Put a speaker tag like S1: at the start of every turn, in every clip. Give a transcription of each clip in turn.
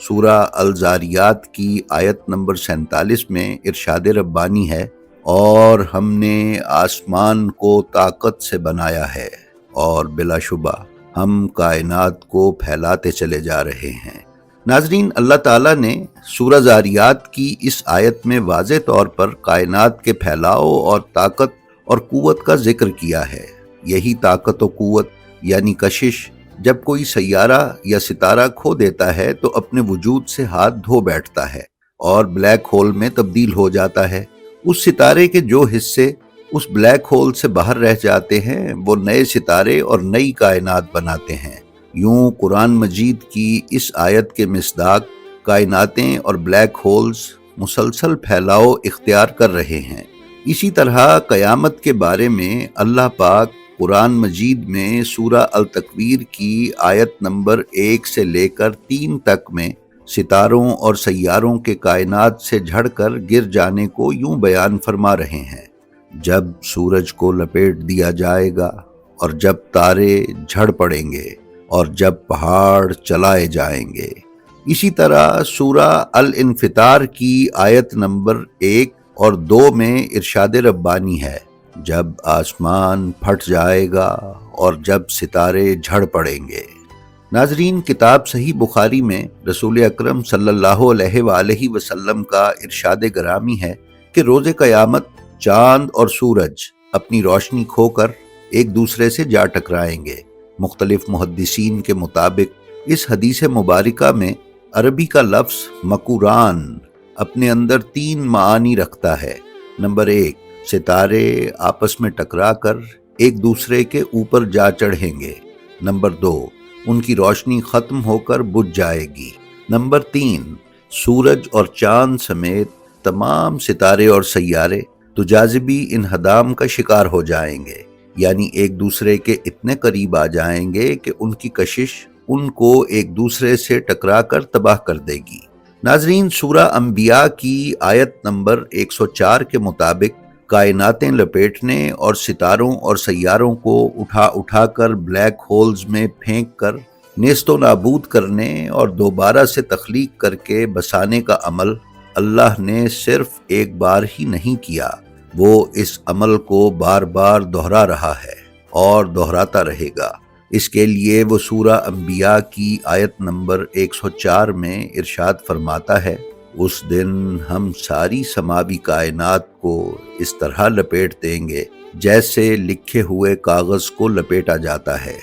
S1: سورہ الزاریات کی آیت نمبر 47 میں ارشاد ربانی ہے، اور ہم نے آسمان کو طاقت سے بنایا ہے اور بلا شبہ ہم کائنات کو پھیلاتے چلے جا رہے ہیں۔ ناظرین، اللہ تعالیٰ نے سورہ زاریات کی اس آیت میں واضح طور پر کائنات کے پھیلاؤ اور طاقت اور قوت کا ذکر کیا ہے۔ یہی طاقت و قوت یعنی کشش جب کوئی سیارہ یا ستارہ کھو دیتا ہے تو اپنے وجود سے ہاتھ دھو بیٹھتا ہے اور بلیک ہول میں تبدیل ہو جاتا ہے۔ اس ستارے کے جو حصے اس بلیک ہول سے باہر رہ جاتے ہیں وہ نئے ستارے اور نئی کائنات بناتے ہیں۔ یوں قرآن مجید کی اس آیت کے مصداق کائناتیں اور بلیک ہولز مسلسل پھیلاؤ اختیار کر رہے ہیں۔ اسی طرح قیامت کے بارے میں اللہ پاک قرآن مجید میں سورہ التکویر کی آیت نمبر 1 سے لے کر 3 تک میں ستاروں اور سیاروں کے کائنات سے جھڑ کر گر جانے کو یوں بیان فرما رہے ہیں: جب سورج کو لپیٹ دیا جائے گا اور جب تارے جھڑ پڑیں گے اور جب پہاڑ چلائے جائیں گے۔ اسی طرح سورہ الانفطار کی آیت نمبر 1 اور 2 میں ارشاد ربانی ہے: جب آسمان پھٹ جائے گا اور جب ستارے جھڑ پڑیں گے۔ ناظرین، کتاب صحیح بخاری میں رسول اکرم صلی اللہ علیہ وآلہ وسلم کا ارشاد گرامی ہے کہ روز قیامت چاند اور سورج اپنی روشنی کھو کر ایک دوسرے سے جا ٹکرائیں گے۔ مختلف محدثین کے مطابق اس حدیث مبارکہ میں عربی کا لفظ مکوران اپنے اندر 3 معانی رکھتا ہے۔ نمبر 1، ستارے آپس میں ٹکرا کر ایک دوسرے کے اوپر جا چڑھیں گے۔ نمبر 2، ان کی روشنی ختم ہو کر بجھ جائے گی۔ نمبر 3، سورج اور چاند سمیت تمام ستارے اور سیارے تجاذبی انہدام کا شکار ہو جائیں گے، یعنی ایک دوسرے کے اتنے قریب آ جائیں گے کہ ان کی کشش ان کو ایک دوسرے سے ٹکرا کر تباہ کر دے گی۔ ناظرین، سورہ انبیاء کی آیت نمبر 104 کے مطابق کائناتیں لپیٹنے اور ستاروں اور سیاروں کو اٹھا اٹھا کر بلیک ہولز میں پھینک کر نیست و نابود کرنے اور دوبارہ سے تخلیق کر کے بسانے کا عمل اللہ نے صرف ایک بار ہی نہیں کیا، وہ اس عمل کو بار بار دہرا رہا ہے اور دہراتا رہے گا۔ اس کے لیے وہ سورہ انبیاء کی آیت نمبر 104 میں ارشاد فرماتا ہے: اس دن ہم ساری سماوی کائنات کو اس طرح لپیٹ دیں گے جیسے لکھے ہوئے کاغذ کو لپیٹا جاتا ہے،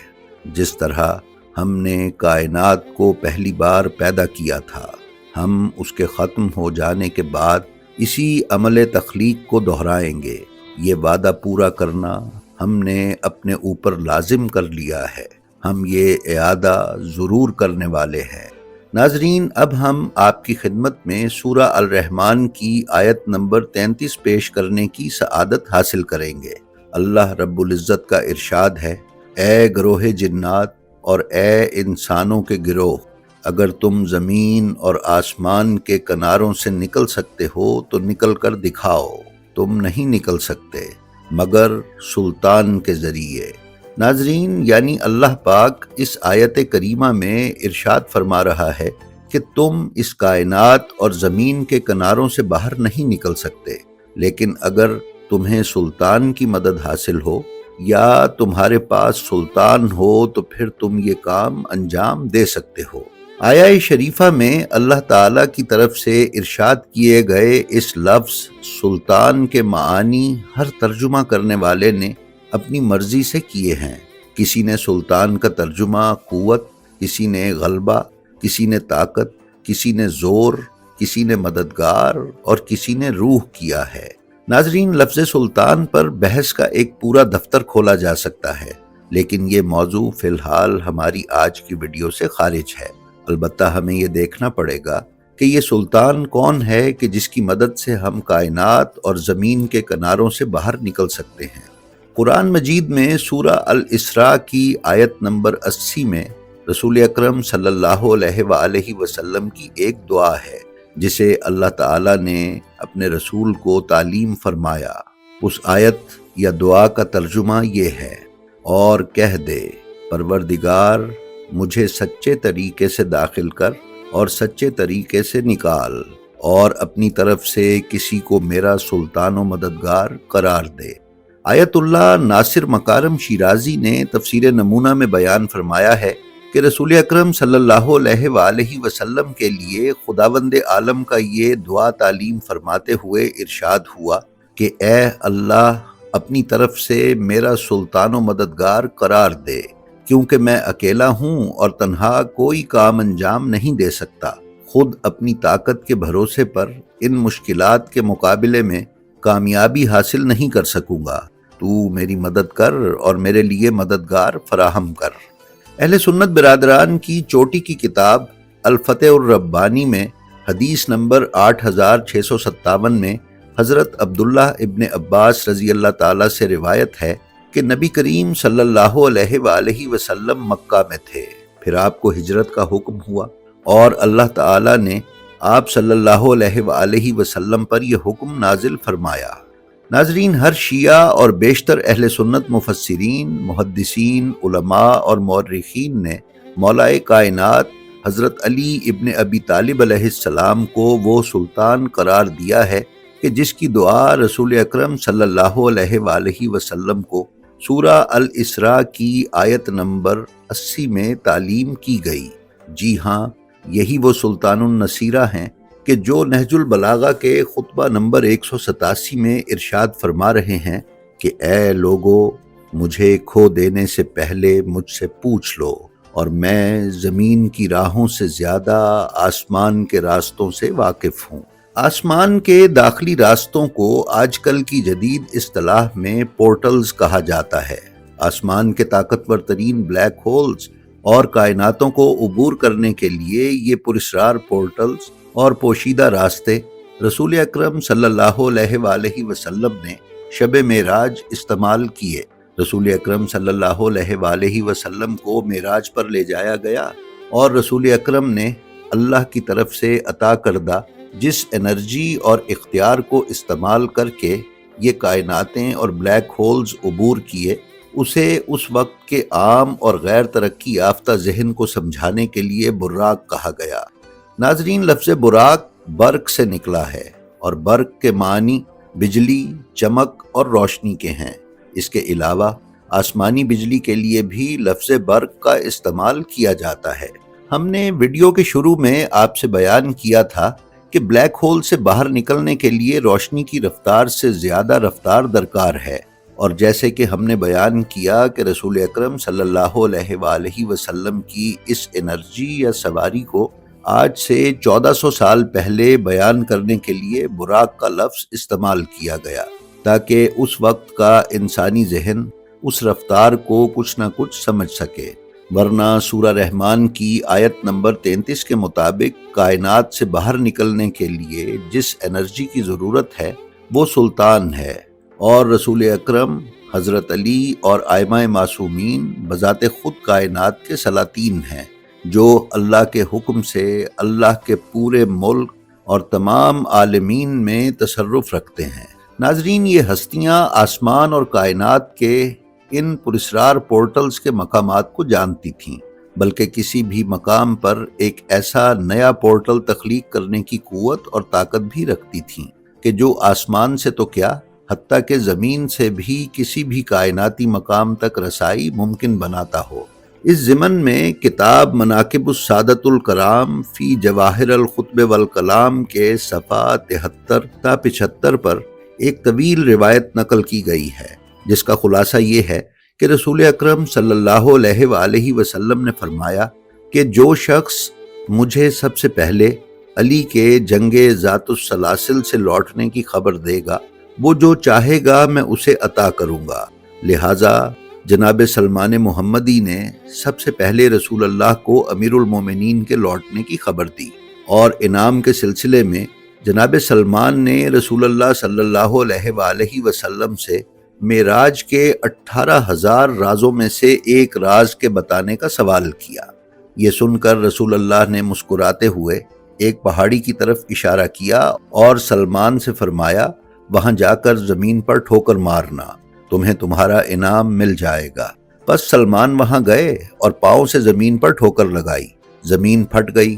S1: جس طرح ہم نے کائنات کو پہلی بار پیدا کیا تھا۔ ہم اس کے ختم ہو جانے کے بعد اسی عمل تخلیق کو دہرائیں گے۔ یہ وعدہ پورا کرنا ہم نے اپنے اوپر لازم کر لیا ہے، ہم یہ اعادہ ضرور کرنے والے ہیں۔ ناظرین، اب ہم آپ کی خدمت میں سورہ الرحمن کی آیت نمبر 33 پیش کرنے کی سعادت حاصل کریں گے۔ اللہ رب العزت کا ارشاد ہے: اے گروہ جنات اور اے انسانوں کے گروہ، اگر تم زمین اور آسمان کے کناروں سے نکل سکتے ہو تو نکل کر دکھاؤ۔ تم نہیں نکل سکتے مگر سلطان کے ذریعے۔ ناظرین، یعنی اللہ پاک اس آیت کریمہ میں ارشاد فرما رہا ہے کہ تم اس کائنات اور زمین کے کناروں سے باہر نہیں نکل سکتے، لیکن اگر تمہیں سلطان کی مدد حاصل ہو یا تمہارے پاس سلطان ہو تو پھر تم یہ کام انجام دے سکتے ہو۔ آیہ شریفہ میں اللہ تعالیٰ کی طرف سے ارشاد کیے گئے اس لفظ سلطان کے معانی ہر ترجمہ کرنے والے نے اپنی مرضی سے کیے ہیں۔ کسی نے سلطان کا ترجمہ قوت، کسی نے غلبہ، کسی نے طاقت، کسی نے زور، کسی نے مددگار اور کسی نے روح کیا ہے۔ ناظرین، لفظ سلطان پر بحث کا ایک پورا دفتر کھولا جا سکتا ہے، لیکن یہ موضوع فی الحال ہماری آج کی ویڈیو سے خارج ہے۔ البتہ ہمیں یہ دیکھنا پڑے گا کہ یہ سلطان کون ہے کہ جس کی مدد سے ہم کائنات اور زمین کے کناروں سے باہر نکل سکتے ہیں۔ قرآن مجید میں سورہ الاسراء کی آیت نمبر 80 میں رسول اکرم صلی اللہ علیہ وآلہ وسلم کی ایک دعا ہے جسے اللہ تعالیٰ نے اپنے رسول کو تعلیم فرمایا۔ اس آیت یا دعا کا ترجمہ یہ ہے: اور کہہ دے پروردگار، مجھے سچے طریقے سے داخل کر اور سچے طریقے سے نکال اور اپنی طرف سے کسی کو میرا سلطان و مددگار قرار دے۔ آیت اللہ ناصر مکارم شیرازی نے تفسیر نمونہ میں بیان فرمایا ہے کہ رسول اکرم صلی اللہ علیہ وآلہ وسلم کے لیے خداوند عالم کا یہ دعا تعلیم فرماتے ہوئے ارشاد ہوا کہ اے اللہ اپنی طرف سے میرا سلطان و مددگار قرار دے، کیونکہ میں اکیلا ہوں اور تنہا کوئی کام انجام نہیں دے سکتا۔ خود اپنی طاقت کے بھروسے پر ان مشکلات کے مقابلے میں کامیابی حاصل نہیں کر سکوں گا، تو میری مدد کر اور میرے لیے مددگار فراہم کر۔ اہل سنت برادران کی چوٹی کی کتاب الفتح الربانی میں حدیث نمبر 8657 میں حضرت عبداللہ ابن عباس رضی اللہ تعالیٰ سے روایت ہے کہ نبی کریم صلی اللہ علیہ وآلہ وسلم مکہ میں تھے، پھر آپ کو ہجرت کا حکم ہوا اور اللہ تعالیٰ نے آپ صلی اللہ علیہ وآلہ وسلم پر یہ حکم نازل فرمایا۔ ناظرین، ہر شیعہ اور بیشتر اہل سنت مفسرین، محدثین، علماء اور مورخین نے مولا کائنات حضرت علی ابن ابی طالب علیہ السلام کو وہ سلطان قرار دیا ہے کہ جس کی دعا رسول اکرم صلی اللہ علیہ وآلہ وسلم کو سورہ الاسراء کی آیت نمبر 80 میں تعلیم کی گئی۔ جی ہاں، یہی وہ سلطان النصیرہ ہیں کہ جو نہج البلاغہ کے خطبہ نمبر 187 میں ارشاد فرما رہے ہیں کہ اے لوگو، مجھے کھو دینے سے پہلے مجھ سے پوچھ لو اور میں زمین کی راہوں سے زیادہ آسمان کے راستوں سے واقف ہوں۔ آسمان کے داخلی راستوں کو آج کل کی جدید اصطلاح میں پورٹلز کہا جاتا ہے۔ آسمان کے طاقتور ترین بلیک ہولز اور کائناتوں کو عبور کرنے کے لیے یہ پراسرار پورٹلز اور پوشیدہ راستے رسول اکرم صلی اللہ علیہ وآلہ وسلم نے شب معراج استعمال کیے۔ رسول اکرم صلی اللہ علیہ وآلہ وسلم کو معراج پر لے جایا گیا اور رسول اکرم نے اللہ کی طرف سے عطا کردہ جس انرجی اور اختیار کو استعمال کر کے یہ کائناتیں اور بلیک ہولز عبور کیے، اسے اس وقت کے عام اور غیر ترقی یافتہ ذہن کو سمجھانے کے لیے براق کہا گیا۔ ناظرین، لفظ براق برق سے نکلا ہے اور برق کے معنی بجلی، چمک اور روشنی کے ہیں۔ اس کے علاوہ آسمانی بجلی کے لیے بھی لفظ برق کا استعمال کیا جاتا ہے۔ ہم نے ویڈیو کے شروع میں آپ سے بیان کیا تھا کہ بلیک ہول سے باہر نکلنے کے لیے روشنی کی رفتار سے زیادہ رفتار درکار ہے، اور جیسے کہ ہم نے بیان کیا کہ رسول اکرم صلی اللہ علیہ وآلہ وسلم کی اس انرجی یا سواری کو آج سے 1400 سال پہلے بیان کرنے کے لیے براق کا لفظ استعمال کیا گیا، تاکہ اس وقت کا انسانی ذہن اس رفتار کو کچھ نہ کچھ سمجھ سکے، ورنہ سورہ رحمان کی آیت نمبر 33 کے مطابق کائنات سے باہر نکلنے کے لیے جس انرجی کی ضرورت ہے وہ سلطان ہے، اور رسول اکرم، حضرت علی اور ائمہ معصومین بذات خود کائنات کے سلاطین ہیں، جو اللہ کے حکم سے اللہ کے پورے ملک اور تمام عالمین میں تصرف رکھتے ہیں۔ ناظرین، یہ ہستیاں آسمان اور کائنات کے ان پراسرار پورٹلز کے مقامات کو جانتی تھیں، بلکہ کسی بھی مقام پر ایک ایسا نیا پورٹل تخلیق کرنے کی قوت اور طاقت بھی رکھتی تھیں کہ جو آسمان سے تو کیا، حتیٰ کہ زمین سے بھی کسی بھی کائناتی مقام تک رسائی ممکن بناتا ہو۔ اس ضمن میں کتاب مناقب السادۃ الکرام فی جواہر الخطب والکلام کے صفحہ 73 تا 75 پر ایک طویل روایت نقل کی گئی ہے، جس کا خلاصہ یہ ہے کہ رسول اکرم صلی اللہ علیہ وآلہ وسلم نے فرمایا کہ جو شخص مجھے سب سے پہلے علی کے جنگ ذات السلاسل سے لوٹنے کی خبر دے گا، وہ جو چاہے گا میں اسے عطا کروں گا۔ لہٰذا جناب سلمان محمدی نے سب سے پہلے رسول اللہ کو امیر المومنین کے لوٹنے کی خبر دی، اور انعام کے سلسلے میں جناب سلمان نے رسول اللہ صلی اللہ علیہ وآلہ وسلم سے معراج کے 18,000 رازوں میں سے ایک راز کے بتانے کا سوال کیا۔ یہ سن کر رسول اللہ نے مسکراتے ہوئے ایک پہاڑی کی طرف اشارہ کیا اور سلمان سے فرمایا، وہاں جا کر زمین پر ٹھوکر مارنا، تمہیں تمہارا انعام مل جائے گا۔ پس سلمان وہاں گئے اور پاؤں سے زمین پر ٹھوکر لگائی، زمین پھٹ گئی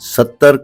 S1: 70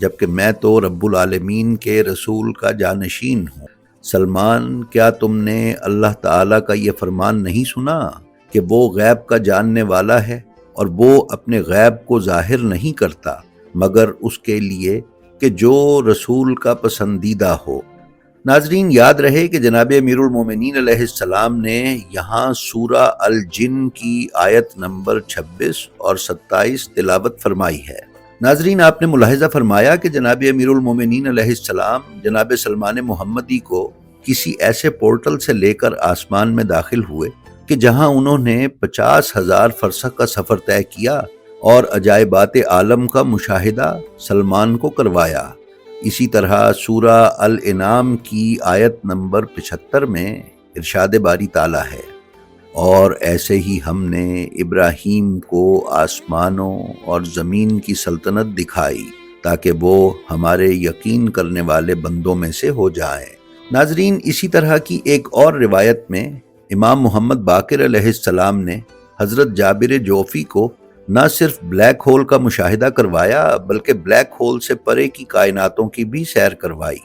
S1: جبکہ میں تو رب العالمین کے رسول کا جانشین ہوں۔ سلمان، کیا تم نے اللہ تعالیٰ کا یہ فرمان نہیں سنا کہ وہ غیب کا جاننے والا ہے اور وہ اپنے غیب کو ظاہر نہیں کرتا مگر اس کے لیے کہ جو رسول کا پسندیدہ ہو۔ ناظرین، یاد رہے کہ جناب امیر المومنین علیہ السلام نے یہاں سورہ الجن کی آیت نمبر 26 اور 27 تلاوت فرمائی ہے۔ ناظرین، آپ نے ملاحظہ فرمایا کہ جناب امیر المومنین علیہ السلام جناب سلمان محمدی کو کسی ایسے پورٹل سے لے کر آسمان میں داخل ہوئے کہ جہاں انہوں نے 50,000 فرسخ کا سفر طے کیا اور عجائبات عالم کا مشاہدہ سلمان کو کروایا۔ اسی طرح سورہ الانعام کی آیت نمبر 75 میں ارشاد باری تعالیٰ ہے، اور ایسے ہی ہم نے ابراہیم کو آسمانوں اور زمین کی سلطنت دکھائی تاکہ وہ ہمارے یقین کرنے والے بندوں میں سے ہو جائیں۔ ناظرین، اسی طرح کی ایک اور روایت میں امام محمد باقر علیہ السلام نے حضرت جابر جوفی کو نہ صرف بلیک ہول کا مشاہدہ کروایا بلکہ بلیک ہول سے پرے کی کائناتوں کی بھی سیر کروائی۔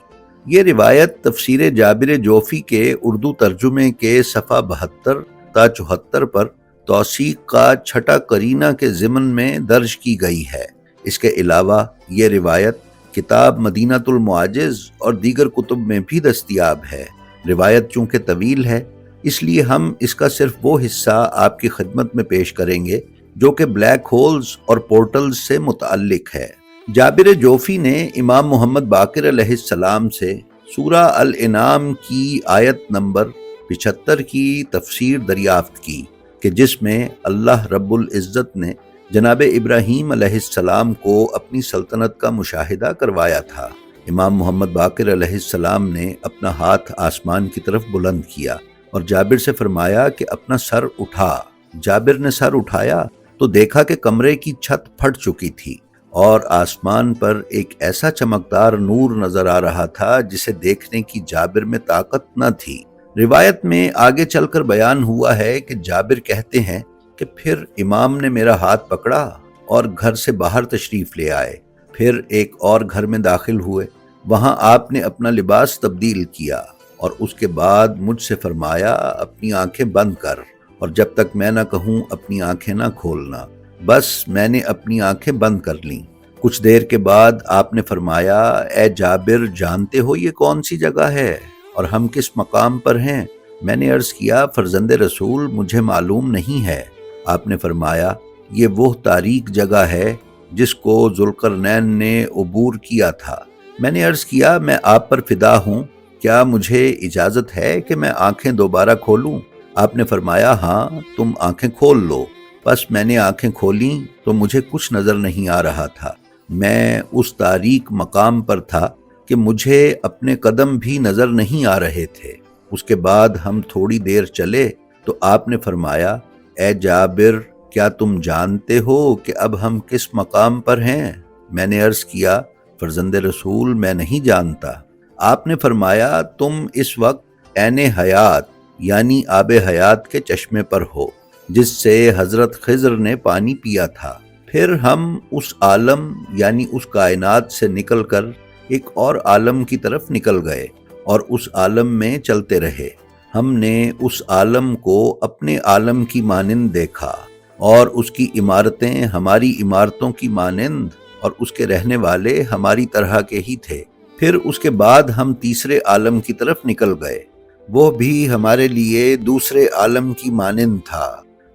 S1: یہ روایت تفسیر جابر جوفی کے اردو ترجمے کے صفحہ 72 تا 74 پر توثیق کا چھٹا قرینہ کے ضمن میں درج کی گئی ہے۔ اس کے علاوہ یہ روایت کتاب مدینۃ المعاجز اور دیگر کتب میں بھی دستیاب ہے۔ روایت چونکہ طویل ہے اس لیے ہم اس کا صرف وہ حصہ آپ کی خدمت میں پیش کریں گے جو کہ بلیک ہولز اور پورٹلز سے متعلق ہے۔ جابر جوفی نے امام محمد باقر علیہ السلام سے سورہ الانعام کی آیت نمبر 75 کی تفسیر دریافت کی کہ جس میں اللہ رب العزت نے جناب ابراہیم علیہ السلام کو اپنی سلطنت کا مشاہدہ کروایا تھا۔ امام محمد باقر علیہ السلام نے اپنا ہاتھ آسمان کی طرف بلند کیا اور جابر سے فرمایا کہ اپنا سر اٹھا۔ جابر نے سر اٹھایا تو دیکھا کہ کمرے کی چھت پھٹ چکی تھی اور آسمان پر ایک ایسا چمکدار نور نظر آ رہا تھا جسے دیکھنے کی جابر میں طاقت نہ تھی۔ روایت میں آگے چل کر بیان ہوا ہے کہ جابر کہتے ہیں کہ پھر امام نے میرا ہاتھ پکڑا اور گھر سے باہر تشریف لے آئے۔ پھر ایک اور گھر میں داخل ہوئے، وہاں آپ نے اپنا لباس تبدیل کیا اور اس کے بعد مجھ سے فرمایا اپنی آنکھیں بند کر، اور جب تک میں نہ کہوں اپنی آنکھیں نہ کھولنا۔ بس میں نے اپنی آنکھیں بند کر لیں۔ کچھ دیر کے بعد آپ نے فرمایا، اے جابر، جانتے ہو یہ کون سی جگہ ہے اور ہم کس مقام پر ہیں؟ میں نے عرض کیا، فرزند رسول، مجھے معلوم نہیں ہے۔ آپ نے فرمایا، یہ وہ تاریک جگہ ہے جس کو ذوالقرنین نے عبور کیا تھا۔ میں نے عرض کیا، میں آپ پر فدا ہوں، کیا مجھے اجازت ہے کہ میں آنکھیں دوبارہ کھولوں؟ آپ نے فرمایا، ہاں، تم آنکھیں کھول لو۔ بس میں نے آنکھیں کھولیں تو مجھے کچھ نظر نہیں آ رہا تھا۔ میں اس تاریک مقام پر تھا کہ مجھے اپنے قدم بھی نظر نہیں آ رہے تھے۔ اس کے بعد ہم تھوڑی دیر چلے تو آپ نے فرمایا، اے جابر، کیا تم جانتے ہو کہ اب ہم کس مقام پر ہیں؟ میں نے عرض کیا، فرزند رسول، میں نہیں جانتا۔ آپ نے فرمایا، تم اس وقت عین حیات یعنی آب حیات کے چشمے پر ہو جس سے حضرت خضر نے پانی پیا تھا۔ پھر ہم اس عالم یعنی اس کائنات سے نکل کر ایک اور عالم کی طرف نکل گئے اور اس عالم میں چلتے رہے۔ ہم نے اس عالم کو اپنے عالم کی مانند دیکھا اور اس کی عمارتیں ہماری عمارتوں کی مانند اور اس کے رہنے والے ہماری طرح کے ہی تھے۔ پھر اس کے بعد ہم تیسرے عالم کی طرف نکل گئے، وہ بھی ہمارے لیے دوسرے عالم کی مانند تھا،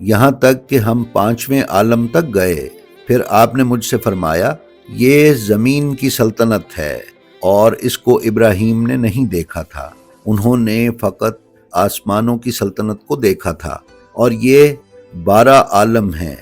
S1: یہاں تک کہ ہم 5ویں عالم تک گئے۔ پھر آپ نے مجھ سے فرمایا، یہ زمین کی سلطنت ہے اور اس کو ابراہیم نے نہیں دیکھا تھا، انہوں نے فقط آسمانوں کی سلطنت کو دیکھا تھا، اور یہ 12 عالم ہیں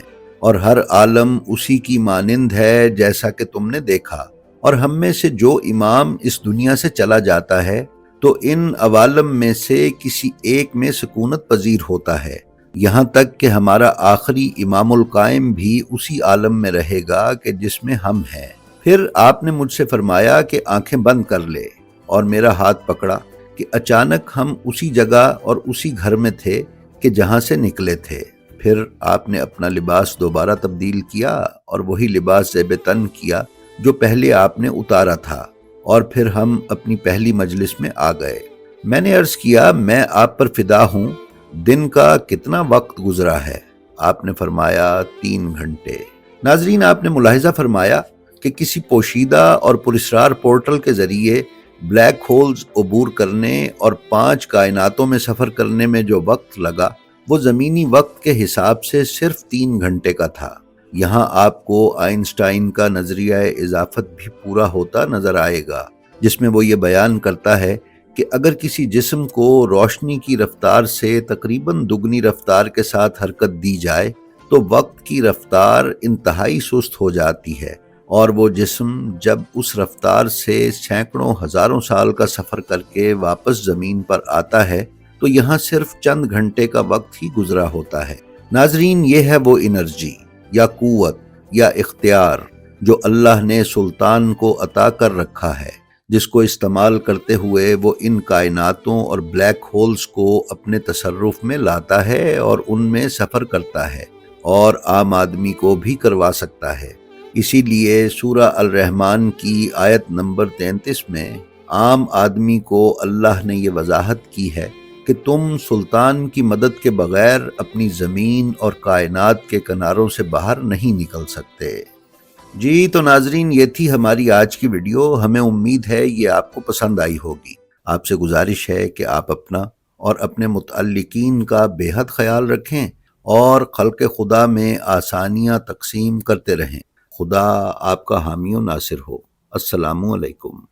S1: اور ہر عالم اسی کی مانند ہے جیسا کہ تم نے دیکھا۔ اور ہم میں سے جو امام اس دنیا سے چلا جاتا ہے تو ان عوالم میں سے کسی ایک میں سکونت پذیر ہوتا ہے، یہاں تک کہ ہمارا آخری امام القائم بھی اسی عالم میں رہے گا کہ جس میں ہم ہیں۔ پھر آپ نے مجھ سے فرمایا کہ آنکھیں بند کر لے، اور میرا ہاتھ پکڑا کہ اچانک ہم اسی جگہ اور اسی گھر میں تھے کہ جہاں سے نکلے تھے۔ پھر آپ نے اپنا لباس دوبارہ تبدیل کیا اور وہی لباس زیب تن کیا جو پہلے آپ نے اتارا تھا، اور پھر ہم اپنی پہلی مجلس میں آ گئے۔ میں نے عرض کیا، میں آپ پر فدا ہوں، دن کا کتنا وقت گزرا ہے؟ آپ نے فرمایا 3 گھنٹے۔ ناظرین، آپ نے ملاحظہ فرمایا کہ کسی پوشیدہ اور پراسرار پورٹل کے ذریعے بلیک ہولز عبور کرنے اور 5 کائناتوں میں سفر کرنے میں جو وقت لگا، وہ زمینی وقت کے حساب سے صرف 3 گھنٹے کا تھا۔ یہاں آپ کو آئنسٹائن کا نظریہ اضافت بھی پورا ہوتا نظر آئے گا، جس میں وہ یہ بیان کرتا ہے کہ اگر کسی جسم کو روشنی کی رفتار سے تقریباً دگنی رفتار کے ساتھ حرکت دی جائے تو وقت کی رفتار انتہائی سست ہو جاتی ہے، اور وہ جسم جب اس رفتار سے سینکڑوں ہزاروں سال کا سفر کر کے واپس زمین پر آتا ہے تو یہاں صرف چند گھنٹے کا وقت ہی گزرا ہوتا ہے۔ ناظرین، یہ ہے وہ انرجی یا قوت یا اختیار جو اللہ نے سلطان کو عطا کر رکھا ہے، جس کو استعمال کرتے ہوئے وہ ان کائناتوں اور بلیک ہولز کو اپنے تصرف میں لاتا ہے اور ان میں سفر کرتا ہے، اور عام آدمی کو بھی کروا سکتا ہے۔ اسی لیے سورہ الرحمن کی آیت نمبر 33 میں عام آدمی کو اللہ نے یہ وضاحت کی ہے کہ تم سلطان کی مدد کے بغیر اپنی زمین اور کائنات کے کناروں سے باہر نہیں نکل سکتے۔ جی تو ناظرین، یہ تھی ہماری آج کی ویڈیو۔ ہمیں امید ہے یہ آپ کو پسند آئی ہوگی۔ آپ سے گزارش ہے کہ آپ اپنا اور اپنے متعلقین کا بے حد خیال رکھیں اور خلق خدا میں آسانیاں تقسیم کرتے رہیں۔ خدا آپ کا حامی و ناصر ہو۔ السلام علیکم۔